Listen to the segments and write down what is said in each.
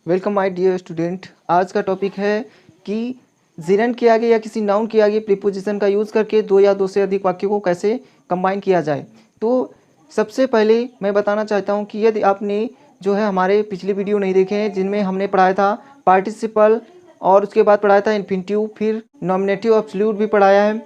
Welcome my dear student. आज का topic है कि जिरंड के आगे या किसी नाउन के आगे प्रीपोजिशन का यूज़ करके दो या दो से अधिक वाक्यों को कैसे कंबाइन किया जाए। तो सबसे पहले मैं बताना चाहता हूं कि यदि आपने जो है हमारे पिछले वीडियो नहीं देखे हैं जिनमें हमने पढ़ाया था पार्टिसिपल और उसके बाद पढ़ाया था इन्फिनिटिव, फिर नॉमिनेटिव एब्सोल्यूट भी पढ़ाया है।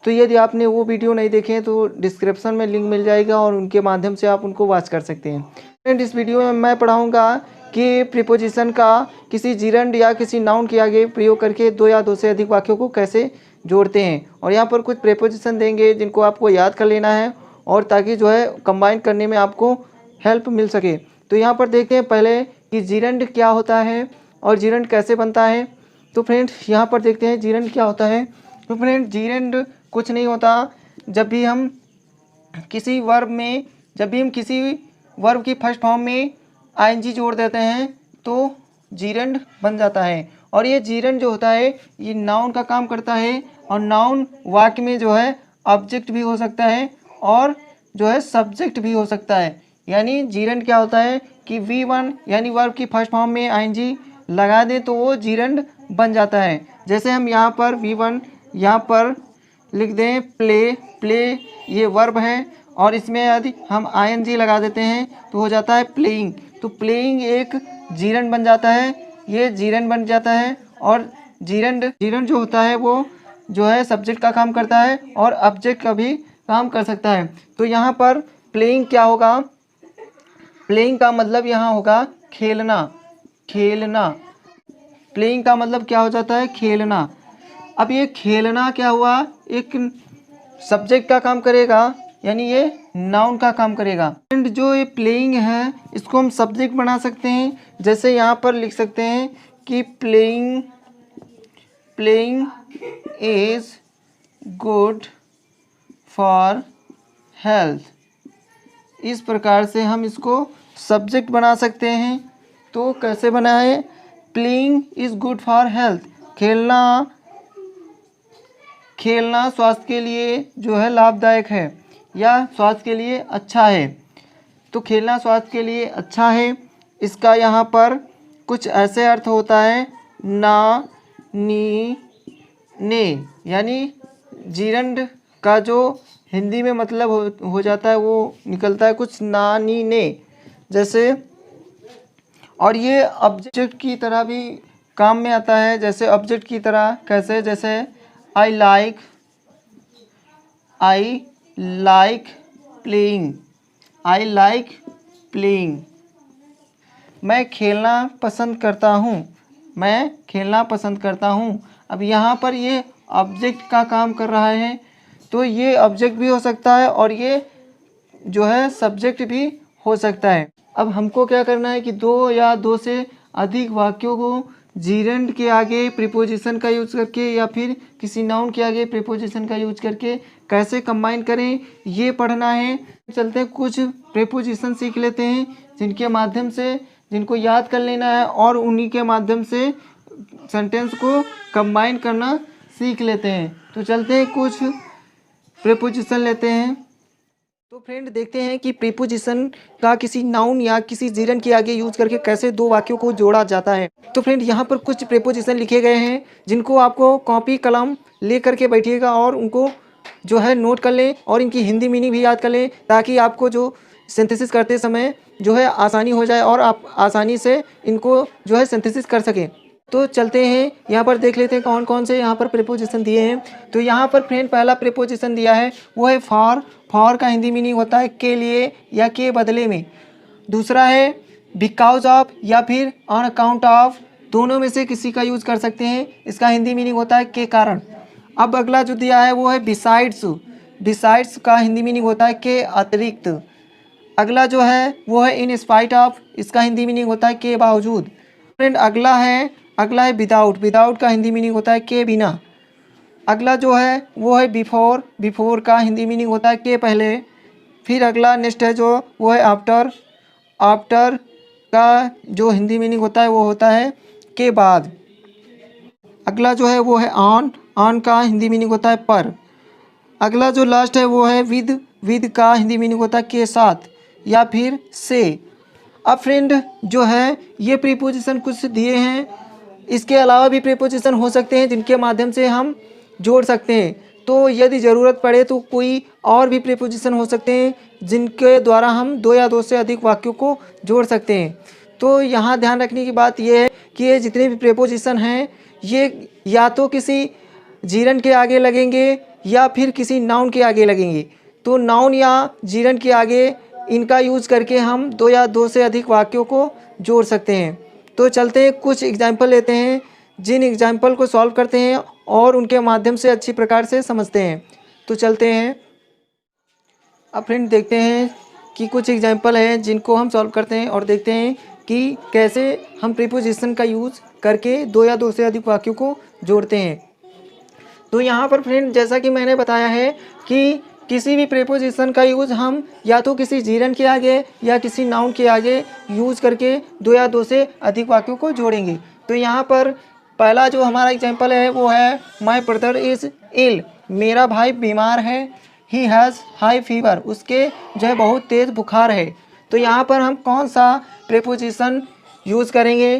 तो यदि आपने वो वीडियो नहीं देखे हैं तो डिस्क्रिप्शन में लिंक मिल जाएगा और उनके माध्यम से आप उनको वॉच कर सकते हैं। फ्रेंड, इस वीडियो में मैं पढ़ाऊँगा कि प्रीपोजिशन का किसी जिरंड या किसी नाउन के आगे प्रयोग करके दो या दो से अधिक वाक्यों को कैसे जोड़ते हैं। और यहाँ पर कुछ प्रीपोजिशन देंगे जिनको आपको याद कर लेना है और ताकि जो है कंबाइन करने में आपको हेल्प मिल सके। तो यहाँ पर देखते हैं पहले कि जिरंड क्या होता है और जिरंड कैसे बनता है। तो फ्रेंड यहाँ पर देखते हैं जिरंड क्या होता है। तो फ्रेंड जिरंड कुछ नहीं होता। जब भी हम किसी वर्ब की फर्स्ट फॉर्म में आईएनजी जोड़ देते हैं तो जिरंड बन जाता है। और ये जिरंड जो होता है ये नाउन का काम करता है और नाउन वाक्य में जो है ऑब्जेक्ट भी हो सकता है और जो है सब्जेक्ट भी हो सकता है। यानी जिरंड क्या होता है कि V1 यानी वर्ब की फर्स्ट फॉर्म में आईएनजी लगा दें तो वो जिरंड बन जाता है। जैसे हम यहाँ पर V1 यहाँ पर लिख दें प्ले ये वर्ब है और इसमें यदि हम आईएनजी लगा देते हैं तो हो जाता है प्लेइंग। तो प्लेइंग एक जिरंड बन जाता है, ये जिरंड बन जाता है। और जिरंड जो होता है वो जो है सब्जेक्ट का काम करता है और ऑब्जेक्ट का भी काम कर सकता है। तो यहाँ पर प्लेइंग क्या होगा, प्लेइंग का मतलब यहाँ होगा खेलना। प्लेइंग का मतलब क्या हो जाता है, खेलना। अब ये खेलना क्या हुआ, एक सब्जेक्ट का काम करेगा यानी ये नाउन का काम करेगा। एंड जो ये प्लेइंग है इसको हम सब्जेक्ट बना सकते हैं। जैसे यहाँ पर लिख सकते हैं कि playing is good for health. इस प्रकार से हम इसको सब्जेक्ट बना सकते हैं। तो कैसे बनाए, playing is good for health, खेलना स्वास्थ्य के लिए जो है लाभदायक है या स्वास्थ्य के लिए अच्छा है। तो खेलना स्वास्थ्य के लिए अच्छा है, इसका यहाँ पर कुछ ऐसे अर्थ होता है ना, नी, ने। यानी जिरंड का जो हिंदी में मतलब हो जाता है वो निकलता है कुछ ना, नी, ने जैसे। और ये ऑब्जेक्ट की तरह भी काम में आता है। जैसे ऑब्जेक्ट की तरह कैसे, जैसे आई लाइक प्लेइंग, मैं खेलना पसंद करता हूँ। अब यहाँ पर ये ऑब्जेक्ट का काम कर रहा है तो ये ऑब्जेक्ट भी हो सकता है और ये जो है सब्जेक्ट भी हो सकता है। अब हमको क्या करना है कि दो या दो से अधिक वाक्यों को जिरंड के आगे प्रीपोजिशन का यूज़ करके या फिर किसी नाउन के आगे प्रीपोजिशन का यूज़ करके कैसे कंबाइन करें ये पढ़ना है। चलते हैं कुछ प्रीपोजिशन सीख लेते हैं जिनको याद कर लेना है और उन्हीं के माध्यम से सेंटेंस को कंबाइन करना सीख लेते हैं। तो चलते हैं कुछ प्रीपोजिशन लेते हैं। तो फ्रेंड देखते हैं कि प्रीपोजिशन का किसी नाउन या किसी जिरंड के आगे यूज करके कैसे दो वाक्यों को जोड़ा जाता है। तो फ्रेंड यहाँ पर कुछ प्रीपोजिशन लिखे गए हैं जिनको आपको कॉपी कलम ले करके बैठिएगा और उनको जो है नोट कर लें और इनकी हिंदी मीनिंग भी याद कर लें ताकि आपको जो सिंथेसिस करते समय जो है आसानी हो जाए और आप आसानी से इनको जो है सिंथेसिस कर सकें। तो चलते हैं यहाँ पर देख लेते हैं कौन कौन से यहाँ पर प्रीपोजिशन दिए हैं। तो यहाँ पर फ्रेंड पहला प्रीपोजिशन दिया है वो है फॉर का हिंदी मीनिंग होता है के लिए या के बदले में। दूसरा है बिकॉज ऑफ या फिर ऑन अकाउंट ऑफ, दोनों में से किसी का यूज़ कर सकते हैं। इसका हिंदी मीनिंग होता है के कारण। अब अगला जो दिया है वो है बिसाइड्स का हिंदी मीनिंग होता है के अतिरिक्त। अगला जो है वो है इन स्पाइट ऑफ, इसका हिंदी मीनिंग होता है के बावजूद। फ्रेंड अगला है विदाउट का हिंदी मीनिंग होता है के बिना। अगला जो है वो है बिफोर का हिंदी मीनिंग होता है के पहले। फिर अगला नेक्स्ट है जो वो है आफ्टर का जो हिंदी मीनिंग होता है वो होता है के बाद। अगला जो है वो है ऑन का हिंदी मीनिंग होता है पर। अगला जो लास्ट है वो है विद का हिंदी मीनिंग होता है के साथ या फिर से। अब फ्रेंड जो है ये प्रीपोजिशन कुछ दिए हैं, इसके अलावा भी प्रीपोजिशन हो सकते हैं जिनके माध्यम से हम जोड़ सकते हैं। तो यदि ज़रूरत पड़े तो कोई और भी प्रीपोजिशन हो सकते हैं जिनके द्वारा हम दो या दो से अधिक वाक्यों को जोड़ सकते हैं। तो यहाँ ध्यान रखने की बात यह है कि ये जितने भी प्रीपोजिशन हैं ये या तो किसी जीरन के आगे लगेंगे या फिर किसी नाउन के आगे लगेंगे। तो नाउन या जीरन के आगे इनका यूज़ करके हम दो या दो से अधिक वाक्यों को जोड़ सकते हैं। तो चलते हैं, कुछ एग्जाम्पल लेते हैं, जिन एग्जाम्पल को सॉल्व करते हैं और उनके माध्यम से अच्छी प्रकार से समझते हैं। तो चलते हैं, अब फ्रेंड देखते हैं कि कुछ एग्जाम्पल हैं जिनको हम सॉल्व करते हैं और देखते हैं कि कैसे हम प्रीपोजिशन का यूज़ करके दो या दो से अधिक वाक्यों को जोड़ते हैं। तो यहाँ पर फ्रेंड जैसा कि मैंने बताया है कि किसी भी प्रीपोजिशन का यूज़ हम या तो किसी जीरन के आगे या किसी नाउन के आगे यूज़ करके दो या दो से अधिक वाक्यों को जोड़ेंगे। तो यहाँ पर पहला जो हमारा एग्जाम्पल है वो है माई ब्रदर इज़ इल, मेरा भाई बीमार है। ही हैज़ हाई फीवर, उसके जो है बहुत तेज़ बुखार है। तो यहाँ पर हम कौन सा प्रीपोजिशन यूज़ करेंगे,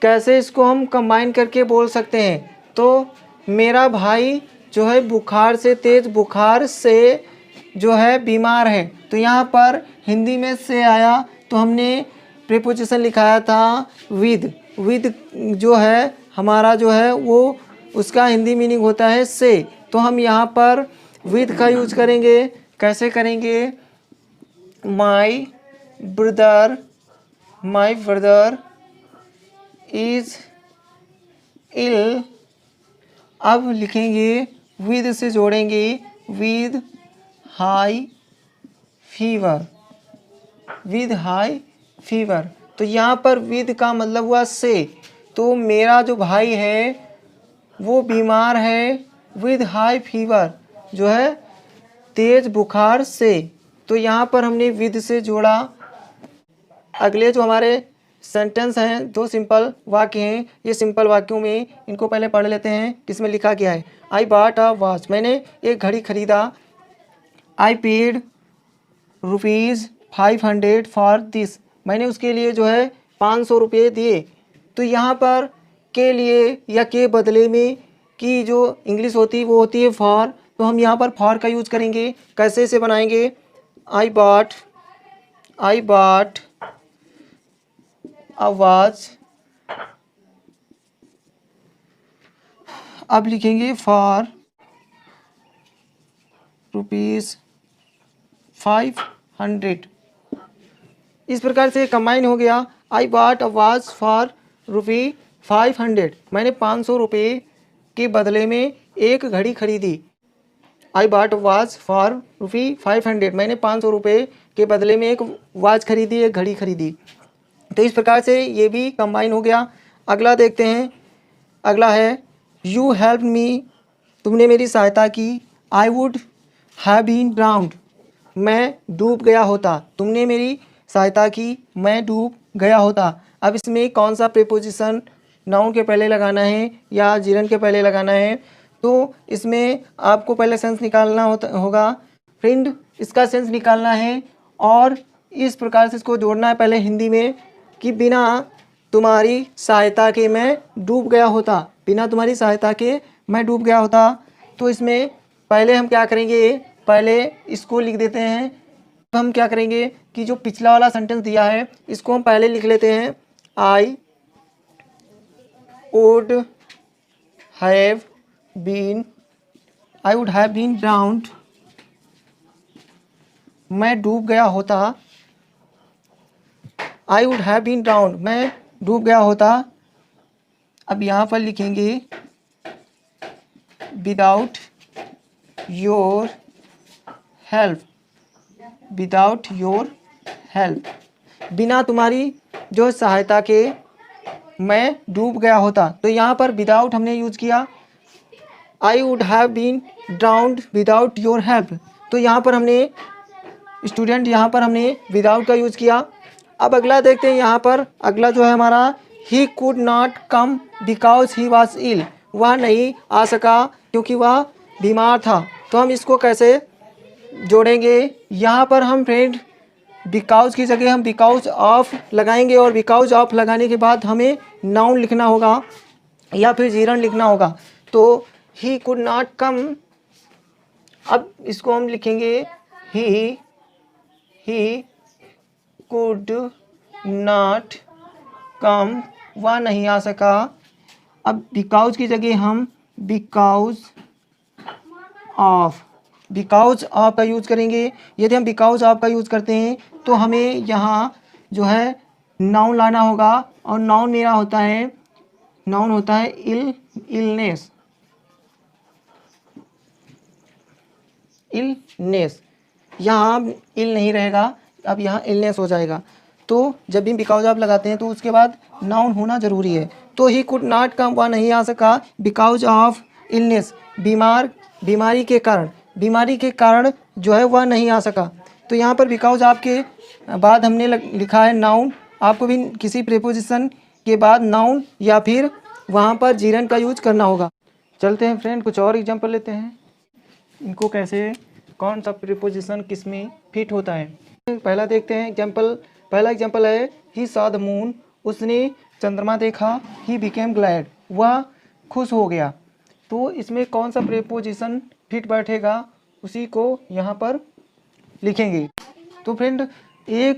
कैसे इसको हम कंबाइन करके बोल सकते हैं। तो मेरा भाई जो है बुखार से, तेज़ बुखार से जो है बीमार है। तो यहाँ पर हिंदी में से आया तो हमने प्रीपोजिशन लिखाया था विद। विद जो है हमारा जो है वो उसका हिंदी मीनिंग होता है से। तो हम यहाँ पर विद का यूज करेंगे। कैसे करेंगे, माई ब्रदर इज़ इल। अब लिखेंगे विद से जोड़ेंगे विद हाई फीवर। तो यहाँ पर विद का मतलब हुआ से। तो मेरा जो भाई है वो बीमार है विद हाई फीवर, जो है तेज बुखार से। तो यहाँ पर हमने विद से जोड़ा। अगले जो हमारे सेंटेंस हैं, दो सिंपल वाक्य हैं। ये सिंपल वाक्यों में इनको पहले पढ़ लेते हैं किसमें लिखा गया है। आई बॉट अ वॉच, मैंने एक घड़ी खरीदा। आई पेड ₹500 फॉर दिस, मैंने उसके लिए जो है 500 रुपये दिए। तो यहाँ पर के लिए या के बदले में की जो इंग्लिश होती है वो होती है फॉर। तो हम यहाँ पर फॉर का यूज करेंगे। कैसे से बनाएंगे, आई बॉट अ वॉच। अब लिखेंगे फॉर ₹500। इस प्रकार से कंबाइन हो गया। I bought a watch for ₹500, मैंने 500 रुपये के बदले में एक घड़ी खरीदी। I bought a watch for ₹500, मैंने 500 रुपये के बदले में एक वॉच खरीदी, एक घड़ी खरीदी। तो इस प्रकार से ये भी कंबाइन हो गया। अगला देखते हैं, अगला है यू हेल्प मी, तुमने मेरी सहायता की। I would have been drowned, मैं डूब गया होता। तुमने मेरी सहायता की, मैं डूब गया होता। अब इसमें कौन सा प्रीपोजिशन नाउन के पहले लगाना है या जीरन के पहले लगाना है, तो इसमें आपको पहले सेंस निकालना होगा। फ्रेंड इसका सेंस निकालना है और इस प्रकार से इसको जोड़ना है पहले हिंदी में कि बिना तुम्हारी सहायता के मैं डूब गया होता। बिना तुम्हारी सहायता के मैं डूब गया होता। तो इसमें पहले हम क्या करेंगे, पहले इसको लिख देते हैं। तो हम क्या करेंगे कि जो पिछला वाला सेंटेंस दिया है इसको हम पहले लिख लेते हैं। I would have been drowned, मैं डूब गया होता। I would have been drowned, मैं डूब गया होता। अब यहाँ पर लिखेंगे विदाउट योर हेल्प, बिना तुम्हारी जो सहायता के मैं डूब गया होता। तो यहाँ पर विदाउट हमने यूज किया। I would have been drowned without your help, तो यहाँ पर हमने स्टूडेंट यहाँ पर हमने विदाउट का यूज किया। अब अगला देखते हैं, यहाँ पर अगला जो है हमारा he could not come because he was ill, वह नहीं आ सका क्योंकि वह बीमार था। तो हम इसको कैसे जोड़ेंगे, यहाँ पर हम फ्रेंड बिकॉज की जगह हम बिकॉज ऑफ लगाएंगे और बिकॉज ऑफ लगाने के बाद हमें नाउन लिखना होगा या फिर जीरन लिखना होगा। तो ही कुड नॉट कम, अब इसको हम लिखेंगे ही कुड नॉट कम, वह नहीं आ सका। अब बिकॉज की जगह हम बिकॉज ऑफ का यूज़ करेंगे। यदि हम बिकॉज ऑफ का यूज़ करते हैं तो हमें यहाँ जो है नाउन लाना होगा और नाउन मेरा होता है इलनेस। यहाँ इल नहीं रहेगा, अब यहाँ इलनेस हो जाएगा। तो जब भी बिकॉज ऑफ लगाते हैं तो उसके बाद नाउन होना ज़रूरी है। तो ही कुड नॉट कम, वह नहीं आ सका बिकॉज ऑफ इलनेस, बीमारी के कारण जो है वह नहीं आ सका। तो यहाँ पर बिकॉज ऑफ के बाद हमने लिखा है नाउन। आपको भी किसी प्रीपोजिशन के बाद नाउन या फिर वहाँ पर जीरन का यूज करना होगा। चलते हैं फ्रेंड, कुछ और एग्जांपल लेते हैं, इनको कैसे कौन सा प्रीपोजिशन किस में फिट होता है। पहला देखते हैं एग्जांपल। पहला एग्जांपल है ही सॉ द मून, उसने चंद्रमा देखा। ही बिकेम ग्लैड, वह खुश हो गया। तो इसमें कौन सा प्रीपोजिशन फिट बैठेगा उसी को यहाँ पर लिखेंगे। तो फ्रेंड एक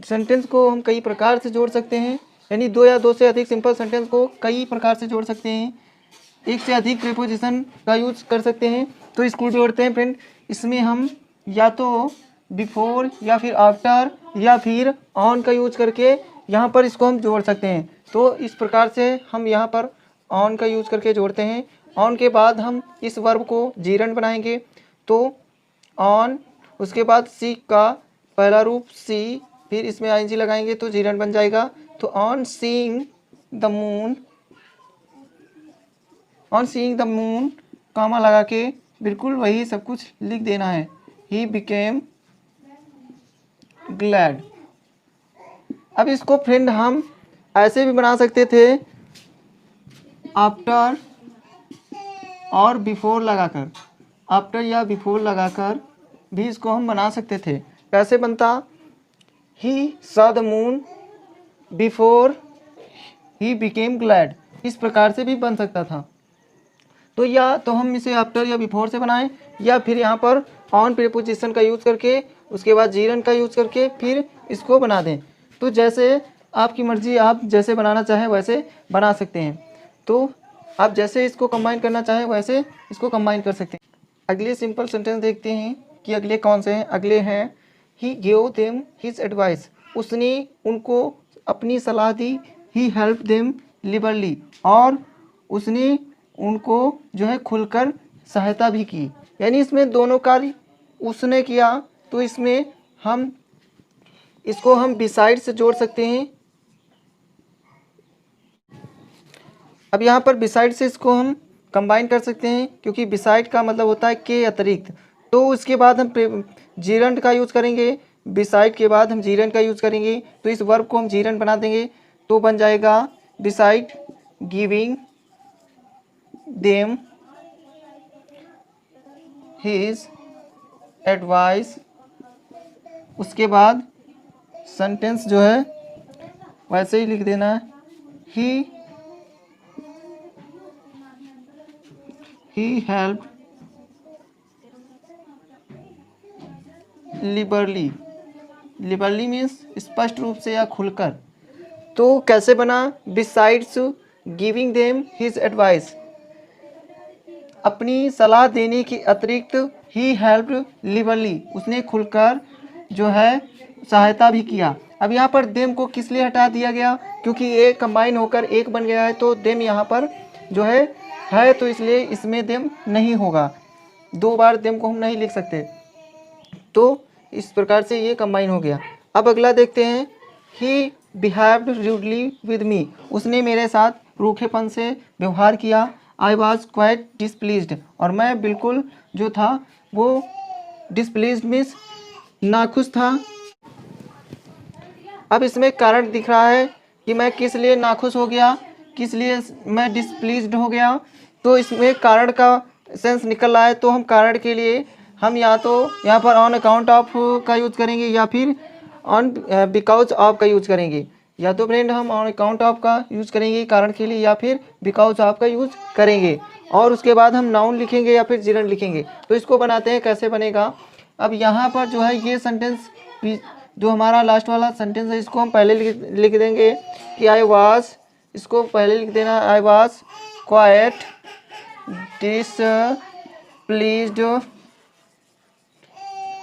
सेंटेंस को हम कई प्रकार से जोड़ सकते हैं, यानी दो या दो से अधिक सिंपल सेंटेंस को कई प्रकार से जोड़ सकते हैं। एक से अधिक प्रीपोजिशन का यूज कर सकते हैं। तो इसको जोड़ते हैं फ्रेंड। इसमें हम या तो बिफोर या फिर आफ्टर या फिर ऑन का यूज करके यहाँ पर इसको हम जोड़ सकते हैं। तो इस प्रकार से हम यहाँ पर ऑन का यूज करके जोड़ते हैं। ऑन के बाद हम इस वर्ब को जीरंड बनाएंगे। तो ऑन, उसके बाद सी का पहला रूप सी, फिर इसमें आईएनजी लगाएंगे तो जीरंड बन जाएगा। तो ऑन सीइंग द मून कामा लगा के बिल्कुल वही सब कुछ लिख देना है। He became glad. अब इसको फ्रेंड हम ऐसे भी बना सकते थे, आफ्टर और बिफोर लगाकर, आफ्टर या बिफोर लगाकर भी इसको हम बना सकते थे। कैसे बनता? He saw the moon before he became glad, इस प्रकार से भी बन सकता था। तो या तो हम इसे आफ्टर या बिफोर से बनाएं या फिर यहाँ पर ऑन प्रीपोजिशन का यूज़ करके उसके बाद जीरन का यूज़ करके फिर इसको बना दें। तो जैसे आपकी मर्ज़ी, आप जैसे बनाना चाहें वैसे बना सकते हैं। तो आप जैसे इसको कंबाइन करना चाहें वैसे इसको कंबाइन कर सकते हैं। अगले सिंपल सेंटेंस देखते हैं कि अगले कौन से हैं। अगले हैं ही गिव देम हिज एडवाइस, उसने उनको अपनी सलाह दी। ही हेल्प देम लिबरली, और उसने उनको जो है खुलकर सहायता भी की। यानी इसमें दोनों कार्य उसने किया। तो इसमें हम इसको बिसाइड से जोड़ सकते हैं। अब यहाँ पर बिसाइड से इसको हम कंबाइन कर सकते हैं, क्योंकि बिसाइड का मतलब होता है के अतिरिक्त। तो उसके बाद हम जीरंड का यूज़ करेंगे। बिसाइड के बाद हम जीरंड का यूज़ करेंगे। तो इस वर्ब को हम जीरंड बना देंगे। तो बन जाएगा beside giving them his advice. उसके बाद सेंटेंस जो है वैसे ही लिख देना है। ही हेल्प लिबरली मीन्स स्पष्ट रूप से या खुलकर। तो कैसे बना? Besides giving them his advice, अपनी सलाह देने के अतिरिक्त ही हेल्प लिबरली, उसने खुलकर जो है सहायता भी किया। अब यहाँ पर देम को किस लिए हटा दिया गया? क्योंकि एक कंबाइन होकर एक बन गया है। तो देम यहाँ पर जो है तो इसलिए इसमें देम नहीं होगा। दो बार देम को हम नहीं लिख सकते। तो इस प्रकार से ये कंबाइन हो गया। अब अगला देखते हैं। ही बिहेव्ड रूडली विद मी, उसने मेरे साथ रूखेपन से व्यवहार किया। आई वॉज क्वाइट डिसप्लीज्ड, और मैं बिल्कुल जो था वो डिसप्लीज्ड मीन्स नाखुश था। अब इसमें कारण दिख रहा है कि मैं किस लिए नाखुश हो गया, किस लिए मैं डिसप्लीज्ड हो गया। तो इसमें कारण का सेंस निकल रहा है। तो हम कारण के लिए हम या तो यहाँ पर ऑन अकाउंट ऑफ का यूज़ करेंगे या फिर ऑन बिकॉज ऑफ का यूज़ करेंगे। या तो फ्रेंड हम ऑन अकाउंट ऑफ का यूज़ करेंगे कारण के लिए या फिर बिकॉज ऑफ का यूज़ करेंगे और उसके बाद हम नाउन लिखेंगे या फिर जिरंड लिखेंगे। तो इसको बनाते हैं, कैसे बनेगा। अब यहाँ पर जो है ये सेंटेंस जो हमारा लास्ट वाला सेंटेंस है इसको हम पहले लिख देंगे कि आई वॉज, इसको पहले लिख देना I was quite displeased,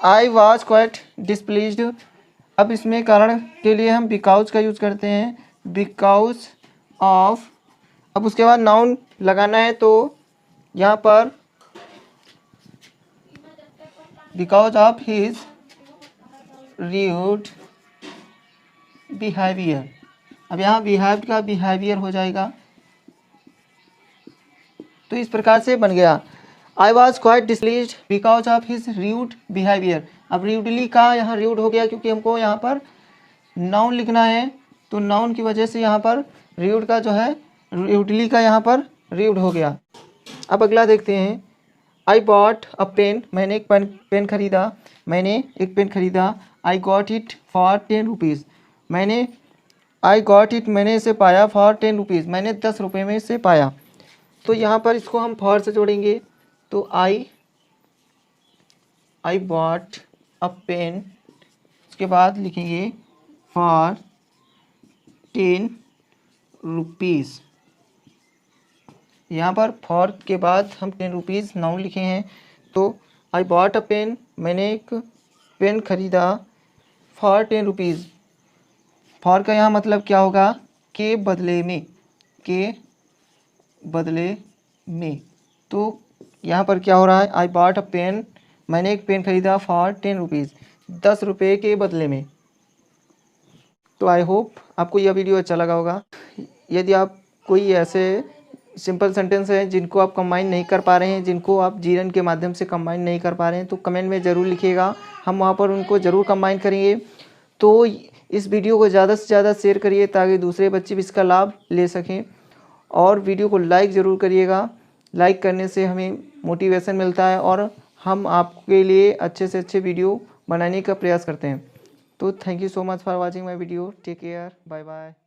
I was quite displeased. अब इसमें कारण के लिए हम बिकॉज का यूज़ करते हैं, बिकॉज ऑफ। अब उसके बाद नाउन लगाना है तो यहाँ पर because of his rude behaviour. अब यहाँ बिहेव का बिहेवियर हो जाएगा। तो इस प्रकार से बन गया I was quite displeased because of his rude behaviour. अब रूडली का यहाँ रूड हो गया क्योंकि हमको यहाँ पर नाउन लिखना है, तो नाउन की वजह से यहाँ पर रूड का जो है रूडली का यहाँ पर रूड हो गया। अब अगला देखते हैं, आई बॉट अ पेन, मैंने एक पेन खरीदा, मैंने एक पेन खरीदा। I got it for 10 rupees, मैंने आई गॉट इट मैंने इसे पाया फॉर 10 रुपीज़, मैंने 10 रुपये में इसे पाया। तो यहाँ पर इसको हम फॉर से जोड़ेंगे तो आई बॉट अ पेन, उसके बाद लिखेंगे फॉर 10 रुपीज़। यहाँ पर फॉर के बाद हम 10 रुपीज़ नाउन लिखे हैं। तो आई बॉट अ पेन, मैंने एक पेन खरीदा फॉर 10 रुपीज़। फॉर का यहाँ मतलब क्या होगा, के बदले में, के बदले में। तो यहाँ पर क्या हो रहा है, आई बॉट अ पेन, मैंने एक पेन खरीदा फॉर 10 रुपीज़, 10 रुपये के बदले में। तो आई होप आपको यह वीडियो अच्छा लगा होगा। यदि आप कोई ऐसे सिंपल सेंटेंस है जिनको आप कंबाइन नहीं कर पा रहे हैं, जिनको आप जीरन के माध्यम से कंबाइन नहीं कर पा रहे हैं, तो कमेंट में ज़रूर लिखिएगा, हम वहाँ पर उनको ज़रूर कंबाइन करेंगे। तो इस वीडियो को ज़्यादा से ज़्यादा शेयर करिए ताकि दूसरे बच्चे भी इसका लाभ ले सकें। और वीडियो को लाइक ज़रूर करिएगा, लाइक करने से हमें मोटिवेशन मिलता है और हम आपके लिए अच्छे से अच्छे वीडियो बनाने का प्रयास करते हैं। तो thank you so much for watching my video, take care, bye bye.